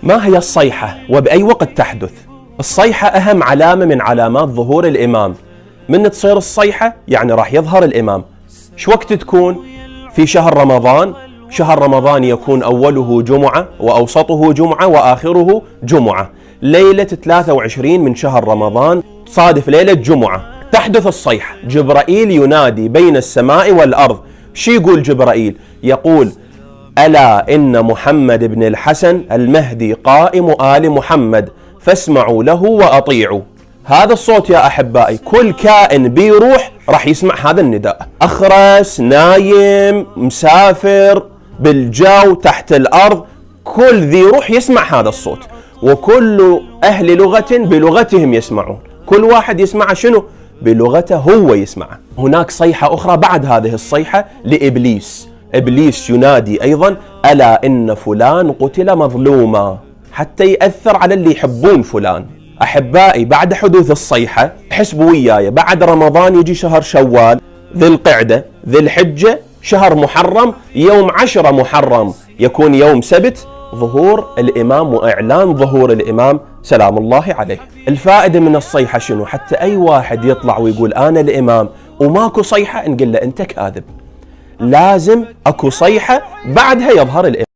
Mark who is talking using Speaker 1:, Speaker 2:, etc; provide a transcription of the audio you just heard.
Speaker 1: ما هي الصيحة وبأي وقت تحدث؟ الصيحة أهم علامة من علامات ظهور الإمام. من تصير الصيحة يعني راح يظهر الإمام. شو وقت تكون؟ في شهر رمضان. شهر رمضان يكون أوله جمعة وأوسطه جمعة وآخره جمعة. ليلة 23 من شهر رمضان تصادف ليلة جمعة تحدث الصيحة. جبرائيل ينادي بين السماء والأرض. شو يقول جبرائيل؟ يقول: ألا إن محمد بن الحسن المهدي قائم آل محمد فاسمعوا له وأطيعوا. هذا الصوت يا أحبائي كل كائن بيروح راح يسمع هذا النداء. أخرس، نايم، مسافر، بالجو، تحت الأرض، كل ذي روح يسمع هذا الصوت. وكل أهل لغة بلغتهم يسمعون. كل واحد يسمع شنو؟ بلغته هو يسمعه. هناك صيحة أخرى بعد هذه الصيحة لإبليس. إبليس ينادي أيضا: ألا إن فلان قتل مظلوما، حتى يأثر على اللي يحبون فلان. أحبائي بعد حدوث الصيحة حسبوا وياي، بعد رمضان يجي شهر شوال، ذي القعدة، ذي الحجة، شهر محرم، يوم 10 محرم يكون يوم سبت، ظهور الإمام وإعلان ظهور الإمام سلام الله عليه. الفائدة من الصيحة شنو؟ حتى أي واحد يطلع ويقول أنا الإمام وماكو صيحة نقول له أنت كاذب. لازم أكو صيحة بعدها يظهر الإمام.